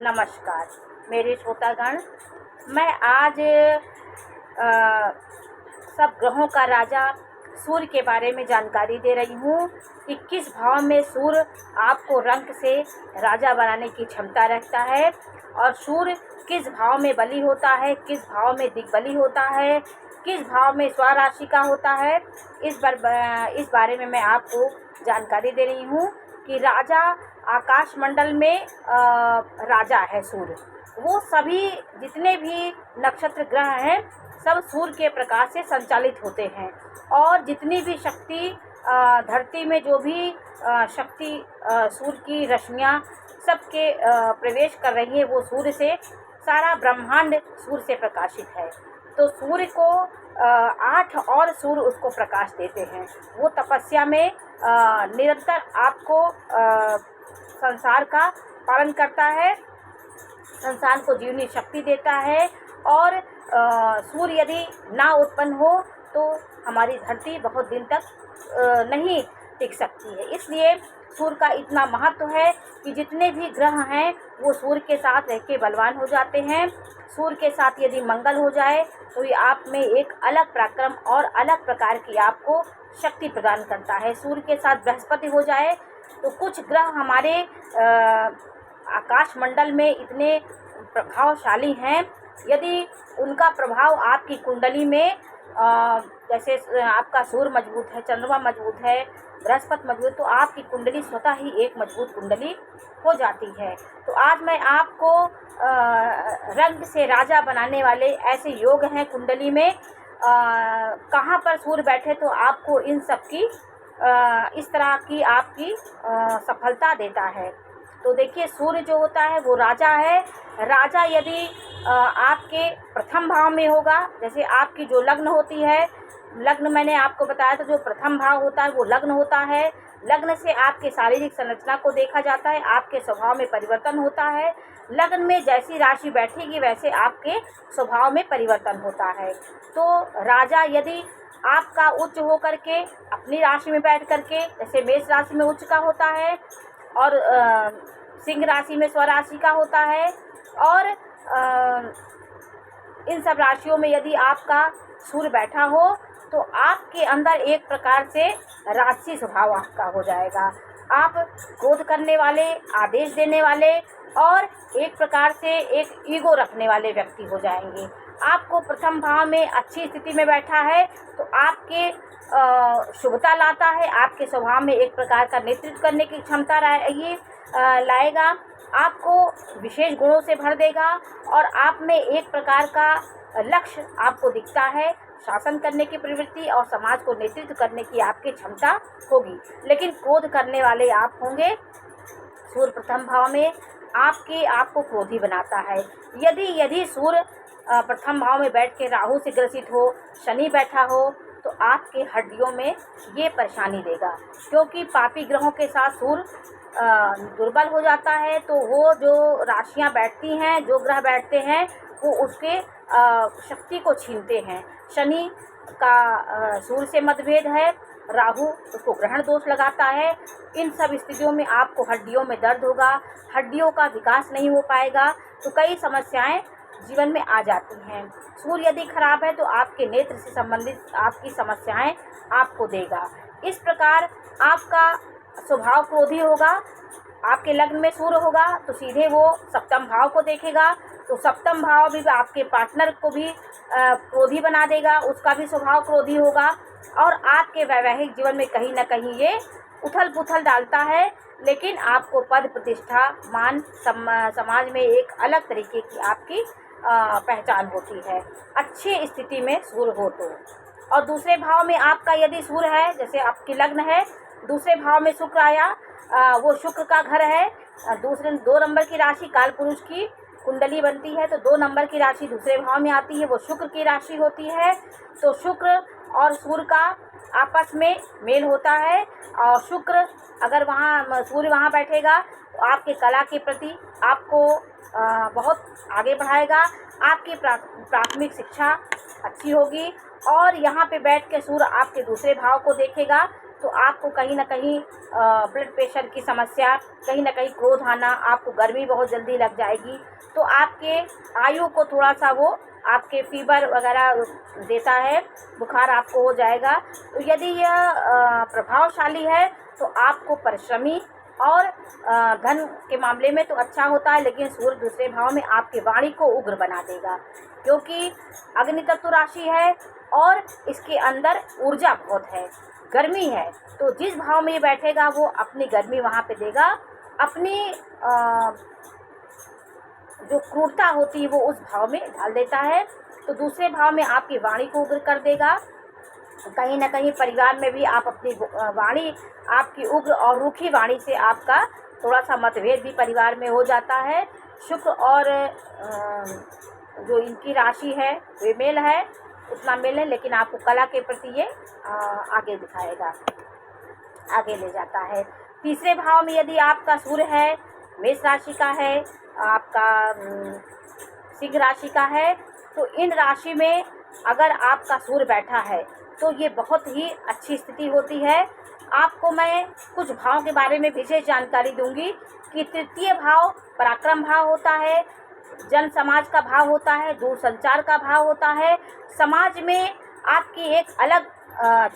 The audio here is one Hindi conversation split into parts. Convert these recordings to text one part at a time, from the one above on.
नमस्कार मेरे श्रोतागण। मैं आज सब ग्रहों का राजा सूर्य के बारे में जानकारी दे रही हूँ कि किस भाव में सूर्य आपको रंग से राजा बनाने की क्षमता रखता है और सूर्य किस भाव में बली होता है, किस भाव में दिग्बली होता है, किस भाव में स्वराशि का होता है। इस बारे में मैं आपको जानकारी दे रही हूँ कि राजा आकाश मंडल में राजा है सूर्य। वो सभी जितने भी नक्षत्र ग्रह हैं सब सूर्य के प्रकाश से संचालित होते हैं और जितनी भी शक्ति धरती में जो भी शक्ति सूर्य की रश्मियाँ सबके प्रवेश कर रही है वो सूर्य से, सारा ब्रह्मांड सूर्य से प्रकाशित है। तो सूर्य को 8 और सूर्य उसको प्रकाश देते हैं। वो तपस्या में निरंतर आपको संसार का पालन करता है, संसार को जीवनी शक्ति देता है और सूर्य यदि ना उत्पन्न हो तो हमारी धरती बहुत दिन तक नहीं टिक सकती है। इसलिए सूर्य का इतना महत्व है कि जितने भी ग्रह हैं वो सूर्य के साथ रह के बलवान हो जाते हैं। सूर्य के साथ यदि मंगल हो जाए तो ये आप में एक अलग पराक्रम और अलग प्रकार की आपको शक्ति प्रदान करता है। सूर्य के साथ बृहस्पति हो जाए तो कुछ ग्रह हमारे आकाश मंडल में इतने प्रभावशाली हैं, यदि उनका प्रभाव आपकी कुंडली में जैसे आपका सूर्य मजबूत है, चंद्रमा मजबूत है, बृहस्पति मजबूत, तो आपकी कुंडली स्वतः ही एक मजबूत कुंडली हो जाती है। तो आज मैं आपको रंग से राजा बनाने वाले ऐसे योग हैं कुंडली में, कहाँ पर सूर्य बैठे तो आपको इन सब की इस तरह की आपकी सफलता देता है। तो देखिए सूर्य जो होता है वो राजा है। राजा यदि आपके प्रथम भाव में होगा, जैसे आपकी जो लग्न होती है, लग्न मैंने आपको बताया था जो प्रथम भाव होता है वो लग्न होता है। लग्न से आपके शारीरिक संरचना को देखा जाता है, आपके स्वभाव में परिवर्तन होता है। लग्न में जैसी राशि बैठेगी वैसे आपके स्वभाव में परिवर्तन होता है। तो राजा यदि आपका उच्च हो करके अपनी राशि में बैठ करके, जैसे मेष राशि में उच्च का होता है और सिंह राशि में स्वराशि का होता है और इन सब राशियों में यदि आपका सूर्य बैठा हो तो आपके अंदर एक प्रकार से राजसी स्वभाव आपका हो जाएगा। आप क्रोध करने वाले, आदेश देने वाले और एक प्रकार से एक ईगो रखने वाले व्यक्ति हो जाएंगे। आपको प्रथम भाव में अच्छी स्थिति में बैठा है तो आपके शुभता लाता है, आपके स्वभाव में एक प्रकार का नेतृत्व करने की क्षमता ये लाएगा, आपको विशेष गुणों से भर देगा और आप में एक प्रकार का लक्ष्य आपको दिखता है, शासन करने की प्रवृत्ति और समाज को नेतृत्व करने की आपकी क्षमता होगी। लेकिन क्रोध करने वाले आप होंगे। सूर्य प्रथम भाव में आपको क्रोधी बनाता है। यदि सूर्य प्रथम भाव में बैठ के राहु से ग्रसित हो, शनि बैठा हो तो आपके हड्डियों में ये परेशानी देगा, क्योंकि पापी ग्रहों के साथ सूर्य दुर्बल हो जाता है। तो वो जो राशियां बैठती हैं, जो ग्रह बैठते हैं वो उसके शक्ति को छीनते हैं। शनि का सूर्य से मतभेद है, राहु उसको ग्रहण दोष लगाता है। इन सब स्थितियों में आपको हड्डियों में दर्द होगा, हड्डियों का विकास नहीं हो पाएगा, तो कई समस्याएं जीवन में आ जाती हैं। सूर्य यदि खराब है तो आपके नेत्र से संबंधित आपकी समस्याएं आपको देगा। इस प्रकार आपका स्वभाव क्रोधी होगा। आपके लग्न में सूर्य होगा तो सीधे वो सप्तम भाव को देखेगा, तो सप्तम भाव भी आपके पार्टनर को भी क्रोधी बना देगा, उसका भी स्वभाव क्रोधी होगा और आपके वैवाहिक जीवन में कहीं ना कहीं ये उथल पुथल डालता है। लेकिन आपको पद प्रतिष्ठा मान समाज में एक अलग तरीके की आपकी पहचान होती है, अच्छी स्थिति में सूर्य हो तो। और दूसरे भाव में आपका यदि सूर्य है, जैसे आपकी लग्न है, दूसरे भाव में शुक्र आया, वो शुक्र का घर है, 2 नंबर की राशि काल पुरुष की कुंडली बनती है तो 2 नंबर की राशि दूसरे भाव में आती है, वो शुक्र की राशि होती है। तो शुक्र और सूर्य का आपस में मेल होता है और शुक्र अगर सूर्य वहाँ बैठेगा तो आपके कला के प्रति आपको बहुत आगे बढ़ाएगा, आपकी प्राथमिक शिक्षा अच्छी होगी। और यहाँ पे बैठ के सूर्य आपके दूसरे भाव को देखेगा तो आपको कहीं न कहीं ब्लड प्रेशर की समस्या, कहीं न कहीं क्रोध आना, आपको गर्मी बहुत जल्दी लग जाएगी। तो आपके आयु को थोड़ा-सा वो आपके फ़ीवर वगैरह देता है, बुखार आपको हो जाएगा। तो यदि यह प्रभावशाली है तो आपको परिश्रमी और धन के मामले में तो अच्छा होता है, लेकिन सूर्य दूसरे भाव में आपकी वाणी को उग्र बना देगा, क्योंकि अग्नि तत्व राशि है और इसके अंदर ऊर्जा बहुत है, गर्मी है। तो जिस भाव में ये बैठेगा वो अपनी गर्मी वहाँ पे देगा, अपनी जो क्रूरता होती है वो उस भाव में ढाल देता है। तो दूसरे भाव में आपकी वाणी को उग्र कर देगा। कहीं न कहीं परिवार में भी आप अपनी वाणी, आपकी उग्र और रूखी वाणी से आपका थोड़ा-सा मतभेद भी परिवार में हो जाता है। शुक्र और जो इनकी राशि है वे मेल है, उतना मेल है, लेकिन आपको कला के प्रति ये आगे दिखाएगा, आगे ले जाता है। तीसरे भाव में यदि आपका सूर्य है, मेष राशि का है, आपका सिंह राशि का है, तो इन राशि में अगर आपका सूर्य बैठा है तो ये बहुत ही अच्छी स्थिति होती है। आपको मैं कुछ भाव के बारे में विशेष जानकारी दूंगी कि तृतीय भाव पराक्रम भाव होता है, जन समाज का भाव होता है, दूरसंचार का भाव होता है। समाज में आपकी एक अलग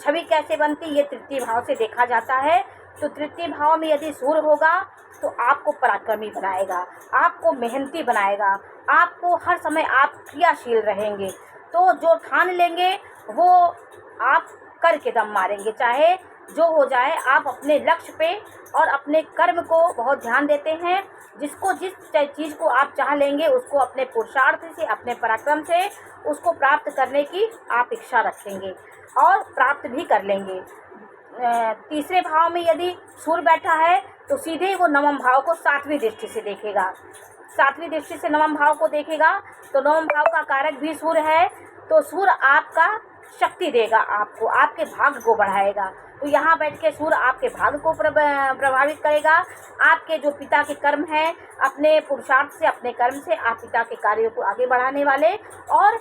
छवि कैसे बनती ये तृतीय भाव से देखा जाता है। तो तृतीय भाव में यदि सूर्य होगा तो आपको पराक्रमी बनाएगा, आपको मेहनती बनाएगा, आपको हर समय आप क्रियाशील रहेंगे। तो जो ठान लेंगे वो आप करके दम मारेंगे, चाहे जो हो जाए। आप अपने लक्ष्य पे और अपने कर्म को बहुत ध्यान देते हैं। जिसको जिस चीज़ को आप चाह लेंगे उसको अपने पुरुषार्थ से, अपने पराक्रम से उसको प्राप्त करने की आप इच्छा रखेंगे और प्राप्त भी कर लेंगे। तीसरे भाव में यदि सूर्य बैठा है तो सीधे वो नवम भाव को सातवीं दृष्टि से देखेगा, सातवीं दृष्टि से नवम भाव को देखेगा। तो नवम भाव का कारक भी सूर्य है, तो सूर्य आपका शक्ति देगा, आपको आपके भाग्य को बढ़ाएगा। तो यहाँ बैठ के सूर्य आपके भाग्य को प्रभावित करेगा। आपके जो पिता के कर्म हैं, अपने पुरुषार्थ से, अपने कर्म से आप पिता के कार्यों को आगे बढ़ाने वाले और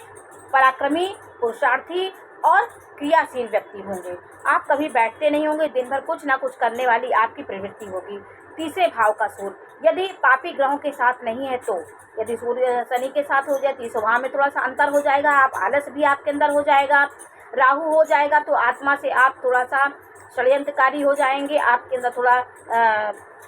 पराक्रमी, पुरुषार्थी और क्रियाशील व्यक्ति होंगे। आप कभी बैठते नहीं होंगे, दिन भर कुछ ना कुछ करने वाली आपकी प्रवृत्ति होगी। तीसरे भाव का सूर्य यदि पापी ग्रहों के साथ नहीं है, तो यदि सूर्य शनि के साथ हो जाए तो तीसरे भाव में थोड़ा सा अंतर हो जाएगा, आप आलस भी आपके अंदर हो जाएगा। राहु हो जाएगा तो आत्मा से आप थोड़ा सा षड्यंत्रकारी हो जाएंगे, आपके अंदर थोड़ा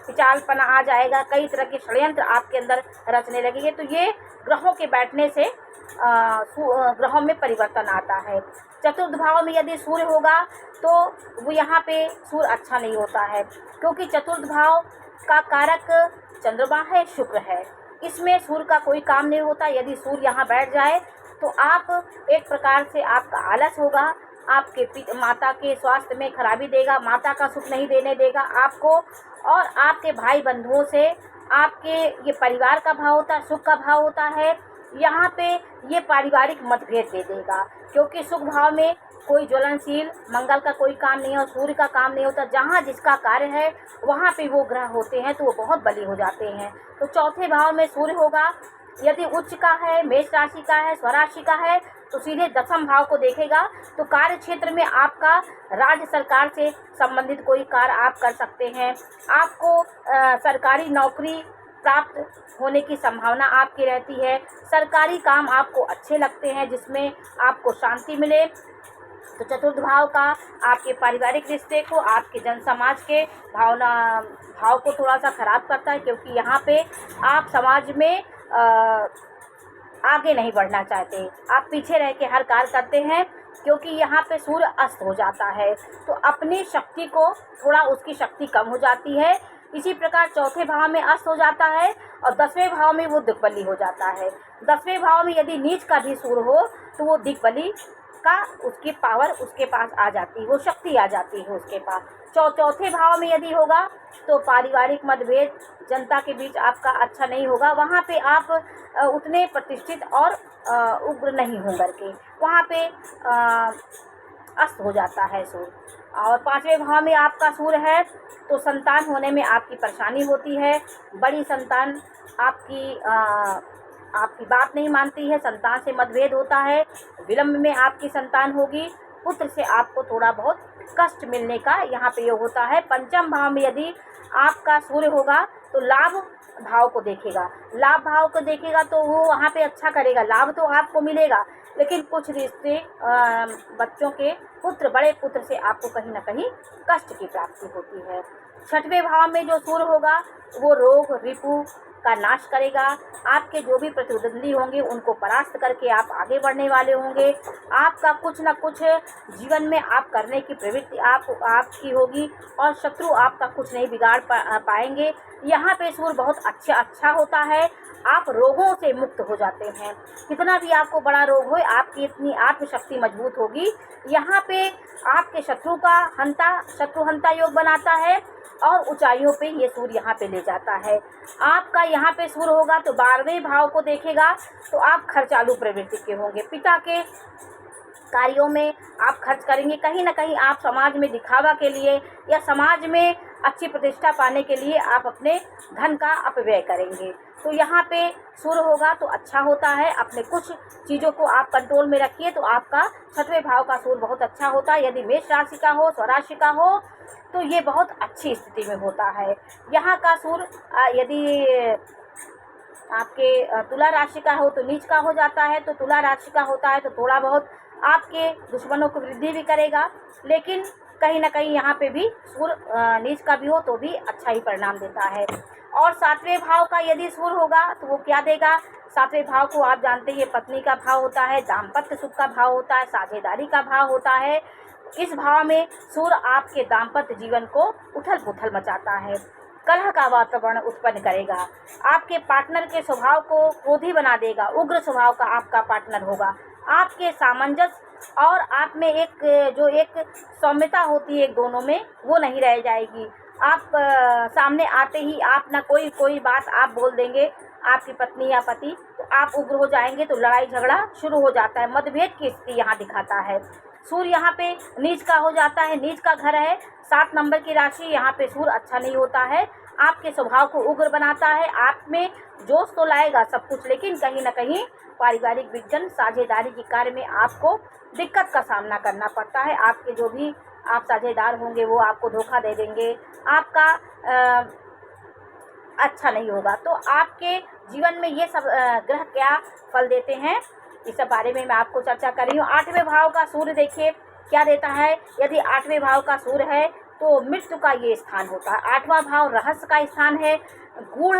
पिचालपना आ जाएगा, कई तरह के षड्यंत्र आपके अंदर रचने लगेंगे। तो ये ग्रहों के बैठने से ग्रहों में परिवर्तन आता है। चतुर्थ भाव में यदि सूर्य होगा तो वो यहाँ पे सूर्य अच्छा नहीं होता है, क्योंकि चतुर्थ भाव का कारक चंद्रमा है, शुक्र है, इसमें सूर्य का कोई काम नहीं होता। यदि सूर्य यहाँ बैठ जाए तो आप एक प्रकार से आपका आलस होगा, आपके माता के स्वास्थ्य में खराबी देगा, माता का सुख नहीं देने देगा आपको, और आपके भाई बंधुओं से आपके ये परिवार का भाव होता है, सुख का भाव होता है, यहाँ पे ये पारिवारिक मतभेद दे देगा। क्योंकि सुख भाव में कोई ज्वलनशील मंगल का कोई काम नहीं है और सूर्य का काम नहीं होता। जहाँ जिसका कार्य है वहाँ पे वो ग्रह होते हैं तो वो बहुत बली हो जाते हैं। तो चौथे भाव में सूर्य होगा, यदि उच्च का है, मेष राशि का है, स्वराशि का है, तो सीधे दसम भाव को देखेगा। तो कार्य क्षेत्र में आपका राज्य सरकार से संबंधित कोई कार्य आप कर सकते हैं, आपको सरकारी नौकरी प्राप्त होने की संभावना आपकी रहती है। सरकारी काम आपको अच्छे लगते हैं जिसमें आपको शांति मिले। तो चतुर्थ भाव का आपके पारिवारिक रिश्ते को, आपके जन समाज के भाव को थोड़ा सा खराब करता है, क्योंकि यहाँ पे आप समाज में आगे नहीं बढ़ना चाहते, आप पीछे रह के हर कार्य करते हैं, क्योंकि यहाँ पे सूर्य अस्त हो जाता है तो अपनी शक्ति को थोड़ा उसकी शक्ति कम हो जाती है। इसी प्रकार चौथे भाव में अस्त हो जाता है और 10वें भाव में वो दिग्बली हो जाता है। 10वें भाव में यदि नीच का भी सूर्य हो तो वो दिग्बली का उसकी पावर उसके पास आ जाती है, वो शक्ति आ जाती है उसके पास। चौथे भाव में यदि होगा तो पारिवारिक मतभेद, जनता के बीच आपका अच्छा नहीं होगा, वहाँ पे आप उतने प्रतिष्ठित और उग्र नहीं हो करके वहाँ पे अस्त हो जाता है सूर्य। और 5वें भाव में आपका सूर्य है तो संतान होने में आपकी परेशानी होती है, बड़ी संतान आपकी बात नहीं मानती है, संतान से मतभेद होता है, विलम्ब में आपकी संतान होगी, पुत्र से आपको थोड़ा बहुत कष्ट मिलने का यहाँ पे योग होता है। पंचम भाव में यदि आपका सूर्य होगा तो लाभ भाव को देखेगा, लाभ भाव को देखेगा तो वो वहाँ पे अच्छा करेगा, लाभ तो आपको मिलेगा, लेकिन कुछ रिश्ते बच्चों के पुत्र, बड़े पुत्र से आपको कहीं ना कहीं कष्ट की प्राप्ति होती है। छठवें भाव में जो सूर्य होगा वो रोग रिपु का नाश करेगा। आपके जो भी प्रतिद्वंदी होंगे उनको परास्त करके आप आगे बढ़ने वाले होंगे। आपका कुछ न कुछ जीवन में आप करने की प्रवृत्ति आपकी होगी और शत्रु आपका कुछ नहीं बिगाड़ पाएंगे। यहाँ पे सूर्य बहुत अच्छा होता है। आप रोगों से मुक्त हो जाते हैं। कितना भी आपको बड़ा रोग हो, आपकी इतनी आत्मशक्ति मजबूत होगी। यहाँ पे आपके शत्रु हंता योग बनाता है और ऊंचाइयों पे ये सूर्य यहाँ पे ले जाता है। आपका यहाँ पे सूर्य होगा तो 12वें भाव को देखेगा तो आप खर्चालू प्रवृत्ति के होंगे। पिता के कार्यों में आप खर्च करेंगे, कहीं ना कहीं आप समाज में दिखावा के लिए या समाज में अच्छी प्रतिष्ठा पाने के लिए आप अपने धन का अपव्यय करेंगे। तो यहाँ पे सूर्य होगा तो अच्छा होता है। अपने कुछ चीज़ों को आप कंट्रोल में रखिए तो आपका छठवें भाव का सूर्य बहुत अच्छा होता है। यदि मेष राशि का हो, स्वराशि का हो तो ये बहुत अच्छी स्थिति में होता है। यहाँ का सूर्य यदि आपके तुला राशि का हो तो नीच का हो जाता है। तो तुला राशि का होता है तो थोड़ा बहुत आपके दुश्मनों को वृद्धि भी करेगा, लेकिन कहीं ना कहीं यहाँ पे भी सूर्य नीच का भी हो तो भी अच्छा ही परिणाम देता है। और 7वें भाव का यदि सूर्य होगा तो वो क्या देगा? 7वें भाव को आप जानते हैं, ये पत्नी का भाव होता है, दाम्पत्य सुख का भाव होता है, साझेदारी का भाव होता है। इस भाव में सूर्य आपके दाम्पत्य जीवन को उथल पुथल मचाता है, कलह का वातावरण उत्पन्न करेगा, आपके पार्टनर के स्वभाव को क्रोधी बना देगा, उग्र स्वभाव का आपका पार्टनर होगा। आपके सामंजस्य और आप में एक सौम्यता होती है एक दोनों में, वो नहीं रह जाएगी। आप सामने आते ही आप ना कोई बात आप बोल देंगे आपकी पत्नी या पति, तो आप उग्र हो जाएंगे, तो लड़ाई झगड़ा शुरू हो जाता है। मतभेद की स्थिति यहाँ दिखाता है। सूर्य यहाँ पे नीच का हो जाता है, नीच का घर है 7 नंबर की राशि। यहाँ पे सूर्य अच्छा नहीं होता है, आपके स्वभाव को उग्र बनाता है। आप में जोश तो लाएगा सब कुछ, लेकिन कहीं ना कहीं पारिवारिक विघटन, साझेदारी के कार्य में आपको दिक्कत का सामना करना पड़ता है। आपके जो भी आप साझेदार होंगे वो आपको धोखा दे देंगे, आपका अच्छा नहीं होगा। तो आपके जीवन में ये सब ग्रह क्या फल देते हैं, इस सब बारे में मैं आपको चर्चा कर रही हूँ। 8वें भाव का सूर्य देखिए क्या देता है। यदि 8वें भाव का सूर्य है तो मृत्यु का ये स्थान होता है। 8वां भाव रहस्य का स्थान है, गूढ़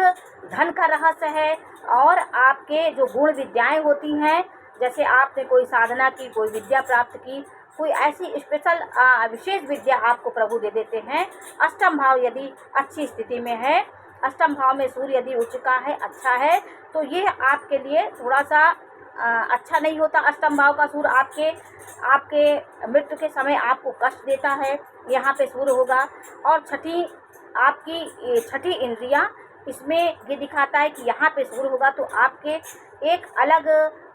धन का रहस्य है। और आपके जो गुण विद्याएं होती हैं, जैसे आपने कोई साधना की, कोई विद्या प्राप्त की, कोई ऐसी स्पेशल विशेष विद्या आपको प्रभु दे देते हैं। अष्टम भाव यदि अच्छी स्थिति में है, अष्टम भाव में सूर्य यदि उच्च का है, अच्छा है, तो ये आपके लिए थोड़ा सा अच्छा नहीं होता। अष्टम भाव का सूर्य आपके मृत्यु के समय आपको कष्ट देता है, यहाँ पे सूर्य होगा। और आपकी छठी इंद्रियाँ, इसमें ये दिखाता है कि यहाँ पे सूर्य होगा तो आपके एक अलग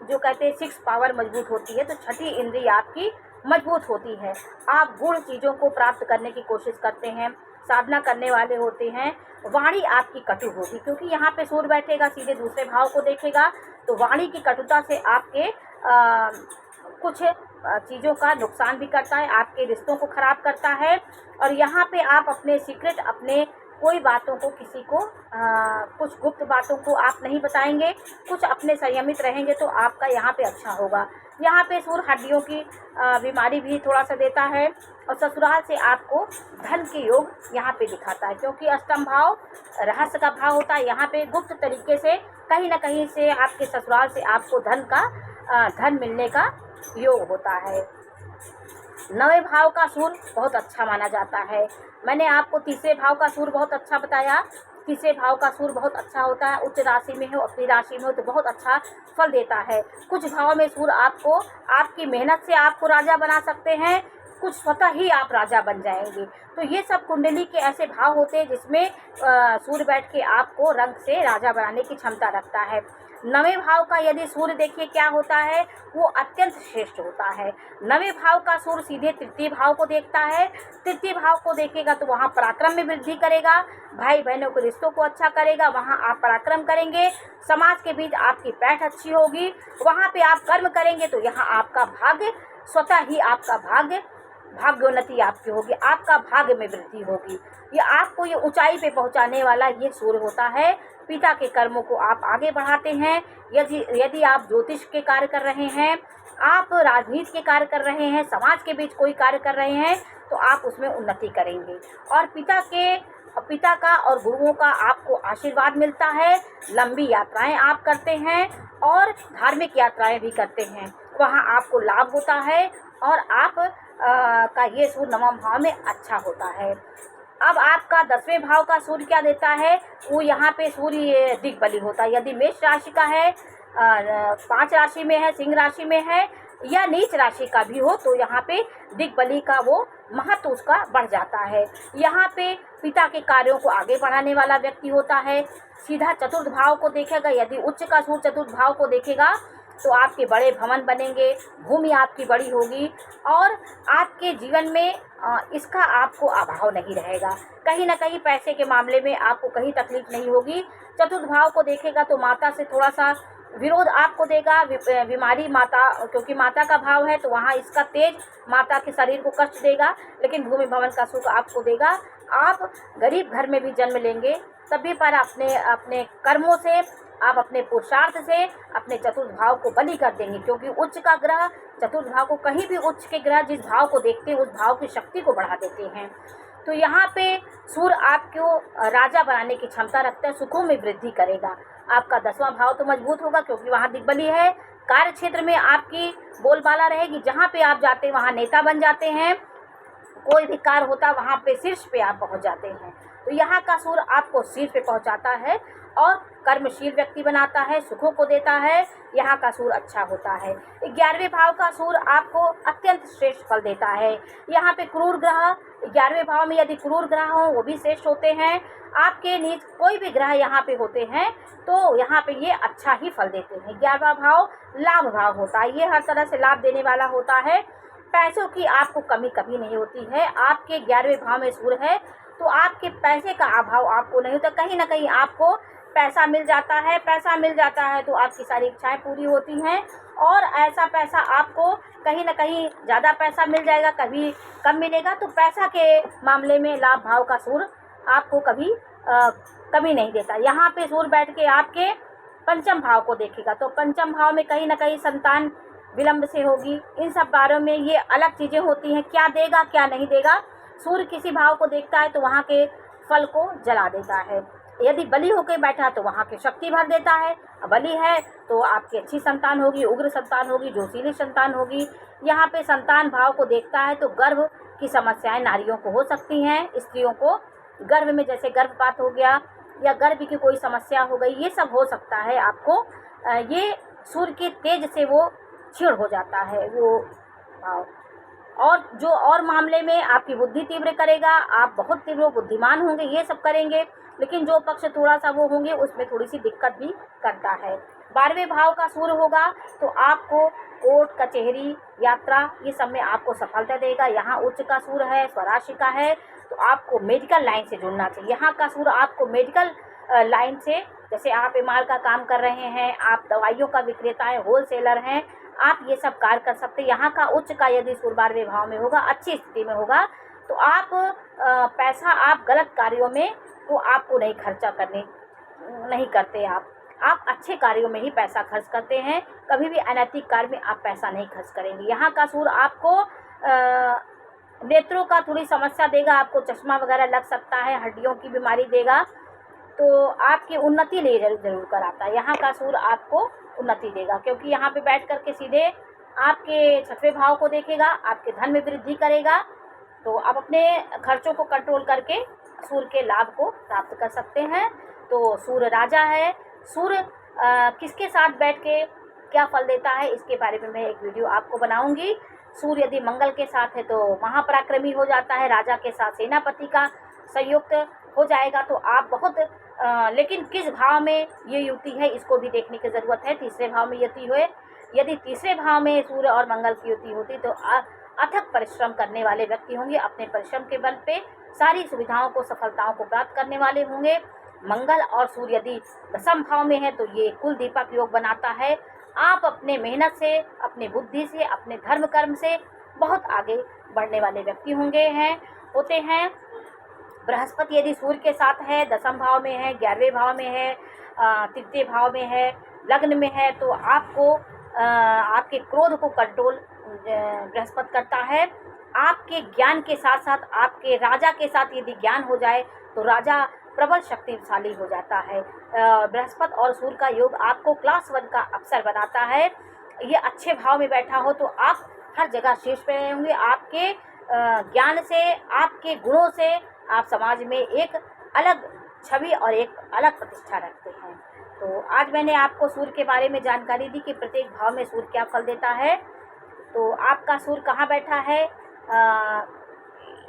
जो कहते हैं 6 पावर मजबूत होती है। तो छठी इंद्रिय आपकी मजबूत होती है। आप गुण चीज़ों को प्राप्त करने की कोशिश करते हैं, साधना करने वाले होते हैं। वाणी आपकी कटु होगी, क्योंकि यहाँ पे सूर्य बैठेगा, सीधे दूसरे भाव को देखेगा, तो वाणी की कटुता से आपके कुछ चीज़ों का नुकसान भी करता है, आपके रिश्तों को खराब करता है। और यहाँ पे आप अपने सीक्रेट, अपने कोई बातों को किसी को कुछ गुप्त बातों को आप नहीं बताएंगे, कुछ अपने संयमित रहेंगे तो आपका यहाँ पे अच्छा होगा। यहाँ पे सूर्य हड्डियों की बीमारी भी थोड़ा सा देता है। और ससुराल से आपको धन के योग यहाँ पे दिखाता है, क्योंकि अष्टम भाव रहस्य का भाव होता है। यहाँ पे गुप्त तरीके से कहीं ना कहीं से आपके ससुराल से आपको धन मिलने का योग होता है। 9वें भाव का सूर्य बहुत अच्छा माना जाता है। मैंने आपको 3रे भाव का सूर्य बहुत अच्छा बताया। 3रे भाव का सूर्य बहुत अच्छा होता है, उच्च राशि में हो, अपनी राशि में हो तो बहुत अच्छा फल देता है। कुछ भाव में सूर्य आपको आपकी मेहनत से आपको राजा बना सकते हैं, कुछ स्वतः ही आप राजा बन जाएंगे। तो ये सब कुंडली के ऐसे भाव होते हैं जिसमें सूर्य बैठ के आपको रंग से राजा बनाने की क्षमता रखता है। 9वें भाव का यदि सूर्य देखिए क्या होता है, वो अत्यंत श्रेष्ठ होता है। 9वें भाव का सूर्य सीधे 3य भाव को देखता है। 3य भाव को देखेगा तो वहाँ पराक्रम में वृद्धि करेगा, भाई बहनों के रिश्तों को अच्छा करेगा, वहाँ आप पराक्रम करेंगे, समाज के बीच आपकी पैठ अच्छी होगी, वहाँ पे आप कर्म करेंगे तो यहाँ आपका भाग्य स्वतः ही आपका भाग्योन्नति आपकी होगी, आपका भाग्य में वृद्धि होगी। ये आपको ये ऊंचाई पे पहुंचाने वाला ये सूर्य होता है। पिता के कर्मों को आप आगे बढ़ाते हैं। यदि आप ज्योतिष के कार्य कर रहे हैं, आप राजनीति के कार्य कर रहे हैं, समाज के बीच कोई कार्य कर रहे हैं, तो आप उसमें उन्नति करेंगे। और पिता का और गुरुओं का आपको आशीर्वाद मिलता है। लंबी यात्राएं आप करते हैं और धार्मिक यात्राएं भी करते हैं, वहाँ आपको लाभ होता है। और आप का ये सूर्य नवम भाव में अच्छा होता है। अब आपका 10वें भाव का सूर्य क्या देता है, वो यहाँ पे सूर्य दिग्बली होता है। यदि मेष राशि का है, 5 राशि में है, सिंह राशि में है, या नीच राशि का भी हो, तो यहाँ पे दिग्बली का वो महत्व उसका बढ़ जाता है। यहाँ पे पिता के कार्यों को आगे बढ़ाने वाला व्यक्ति होता है। सीधा चतुर्थ भाव को देखेगा, यदि उच्च का सूर्य चतुर्थ भाव को देखेगा तो आपके बड़े भवन बनेंगे, भूमि आपकी बड़ी होगी और आपके जीवन में इसका आपको अभाव नहीं रहेगा। कहीं ना कहीं पैसे के मामले में आपको कहीं तकलीफ नहीं होगी। चतुर्थ भाव को देखेगा तो माता से थोड़ा सा विरोध आपको देगा, बीमारी माता, क्योंकि माता का भाव है तो वहाँ इसका तेज माता के शरीर को कष्ट देगा, लेकिन भूमि भवन का सुख आपको देगा। आप गरीब घर में भी जन्म लेंगे तभी पर अपने कर्मों से, आप अपने पुरुषार्थ से अपने चतुर्थ भाव को बलि कर देंगे, क्योंकि उच्च का ग्रह चतुर्थ भाव को, कहीं भी उच्च के ग्रह जिस भाव को देखते हैं उस भाव की शक्ति को बढ़ा देते हैं। तो यहाँ पे सूर्य आपको राजा बनाने की क्षमता रखता है, सुखों में वृद्धि करेगा। आपका 10वां भाव तो मजबूत होगा क्योंकि वहाँ दिग्बली है। कार्य क्षेत्र में आपकी बोलबाला रहेगी, जहाँ पे आप जाते हैं वहाँ नेता बन जाते हैं, कोई भी कार्य होता है वहाँ पे शीर्ष पे आप पहुँच जाते हैं। तो यहाँ का सूर्य आपको शीर्ष पे पहुँचाता है और कर्मशील व्यक्ति बनाता है, सुखों को देता है। यहाँ का सूर्य अच्छा होता है। 11वें भाव का सूर्य आपको अत्यंत श्रेष्ठ फल देता है। यहाँ पे क्रूर ग्रह 11वें भाव में यदि क्रूर ग्रह हो वो भी श्रेष्ठ होते हैं। आपके नीच कोई भी ग्रह यहाँ पे होते हैं तो यहाँ पे ये अच्छा ही फल देते हैं। 11वां भाव लाभ भाव होता है, ये हर तरह से लाभ देने वाला होता है। पैसों की आपको कमी कभी नहीं होती है। आपके 11वें भाव में सूर्य है तो आपके पैसे का अभाव आपको नहीं होता। कहीं ना कहीं आपको पैसा मिल जाता है, पैसा मिल जाता है तो आपकी सारी इच्छाएं पूरी होती हैं। और ऐसा पैसा आपको कहीं ना कहीं ज़्यादा पैसा मिल जाएगा, कभी कम मिलेगा। तो पैसा के मामले में लाभ भाव का सूर्य आपको कभी कमी नहीं देता। यहाँ पे सूर्य बैठ के आपके पंचम भाव को देखेगा तो पंचम भाव में कहीं ना कहीं संतान विलंब से होगी। इन सब बारों में ये अलग चीज़ें होती हैं, क्या देगा क्या नहीं देगा। सूर्य किसी भाव को देखता है तो वहाँ के फल को जला देता है। यदि बलि होकर बैठा तो वहाँ की शक्ति भर देता है। बलि है तो आपकी अच्छी संतान होगी, उग्र संतान होगी, जोशीली संतान होगी। यहाँ पे संतान भाव को देखता है तो गर्भ की समस्याएं नारियों को हो सकती हैं। स्त्रियों को गर्भ में जैसे गर्भपात हो गया या गर्भ की कोई समस्या हो गई, ये सब हो सकता है आपको। ये सूर्य के तेज से वो क्षीण हो जाता है वो भाव। और जो और मामले में आपकी बुद्धि तीव्र करेगा, आप बहुत तीव्र बुद्धिमान होंगे, ये सब करेंगे। लेकिन जो पक्ष थोड़ा सा वो होंगे उसमें थोड़ी सी दिक्कत भी करता है। 12वें भाव का सूर्य होगा तो आपको कोर्ट कचहरी यात्रा ये सब में आपको सफलता देगा। यहाँ उच्च का सूर्य है, स्वराशि का है, तो आपको मेडिकल लाइन से जुड़ना चाहिए। यहाँ का सूर्य आपको मेडिकल लाइन से, जैसे आप एमआर का काम कर रहे हैं, आप दवाइयों का विक्रेता हैं, होलसेलर हैं, आप ये सब कार्य कर सकते हैं। यहाँ का उच्च का यदि सूर्य 12वें भाव में होगा, अच्छी स्थिति में होगा, तो आप पैसा आप गलत कार्यों में तो आपको नहीं खर्चा करने नहीं करते। आप अच्छे कार्यों में ही पैसा खर्च करते हैं, कभी भी अनैतिक कार्य में आप पैसा नहीं खर्च करेंगे। यहाँ का सूर्य आपको नेत्रों का थोड़ी समस्या देगा, आपको चश्मा वगैरह लग सकता है, हड्डियों की बीमारी देगा, तो आपकी उन्नति नहीं जरूर कराता है। यहाँ का सूर्य आपको उन्नति देगा क्योंकि यहाँ पे बैठ करके सीधे आपके 6वें भाव को देखेगा, आपके धन में वृद्धि करेगा। तो आप अपने खर्चों को कंट्रोल करके सूर्य के लाभ को प्राप्त कर सकते हैं। तो सूर्य राजा है। सूर्य किसके साथ बैठ के क्या फल देता है इसके बारे में मैं एक वीडियो आपको बनाऊंगी। सूर्य यदि मंगल के साथ है तो महापराक्रमी हो जाता है, राजा के साथ सेनापति का संयुक्त हो जाएगा। तो आप बहुत लेकिन किस भाव में ये युति है इसको भी देखने की ज़रूरत है। 3रे भाव में युति हुए, यदि 3रे भाव में सूर्य और मंगल की युति होती तो अथक परिश्रम करने वाले व्यक्ति होंगे। अपने परिश्रम के बल पे सारी सुविधाओं को, सफलताओं को प्राप्त करने वाले होंगे। मंगल और सूर्य यदि 10म भाव में है तो ये कुल दीपक योग बनाता है। आप अपने मेहनत से, अपनी बुद्धि से, अपने धर्म कर्म से बहुत आगे बढ़ने वाले व्यक्ति होते हैं। बृहस्पति यदि सूर्य के साथ है, दसम भाव में है, 11वें भाव में है, तृतीय भाव में है, लग्न में है, तो आपको आपके क्रोध को कंट्रोल बृहस्पति करता है। आपके ज्ञान के साथ साथ आपके राजा के साथ यदि ज्ञान हो जाए तो राजा प्रबल शक्तिशाली हो जाता है। बृहस्पति और सूर्य का योग आपको क्लास 1 का अफसर बनाता है। ये अच्छे भाव में बैठा हो तो आप हर जगह शीर्ष पे रहेंगे। आपके ज्ञान से, आपके गुणों से आप समाज में एक अलग छवि और एक अलग प्रतिष्ठा रखते हैं। तो आज मैंने आपको सूर्य के बारे में जानकारी दी कि प्रत्येक भाव में सूर्य क्या फल देता है। तो आपका सूर्य कहाँ बैठा है,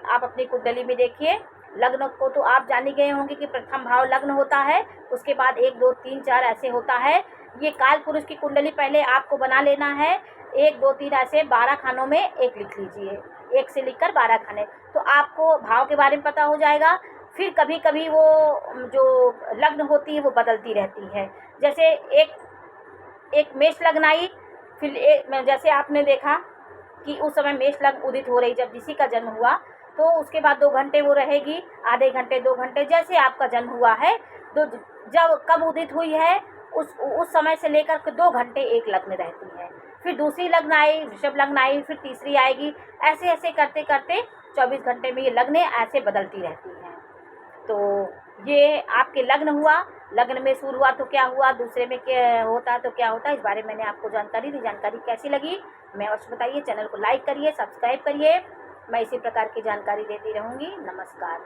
आप अपनी कुंडली में देखिए। लग्न को तो आप जान ही गए होंगे कि प्रथम भाव लग्न होता है, उसके बाद 1 2 3 4 ऐसे होता है। ये काल पुरुष की कुंडली पहले आपको बना लेना है। 1 2 3 ऐसे 12 खानों में एक लिख लीजिए, 1 से लिखकर 12 खाने, तो आपको भाव के बारे में पता हो जाएगा। फिर कभी कभी वो जो लग्न होती है वो बदलती रहती है। जैसे एक मेष लग्न आई, फिर जैसे आपने देखा कि उस समय मेष लग्न उदित हो रही, जब किसी का जन्म हुआ तो उसके बाद 2 घंटे वो रहेगी, आधे घंटे 2 घंटे, जैसे आपका जन्म हुआ है तो जब कब उदित हुई है उस समय से लेकर के 2 घंटे एक लग्न रहती है। फिर दूसरी लग्न आई, वृषभ लग्न आई, फिर तीसरी आएगी, ऐसे ऐसे करते करते 24 घंटे में ये लग्नें ऐसे बदलती रहती हैं। तो ये आपके लग्न हुआ, लग्न में सूर्य हुआ तो क्या हुआ, दूसरे में क्या होता तो क्या होता, इस बारे में मैंने आपको जानकारी दी। जानकारी कैसी लगी मैं अवश्य बताइए। चैनल को लाइक करिए, सब्सक्राइब करिए। मैं इसी प्रकार की जानकारी देती रहूँगी। नमस्कार।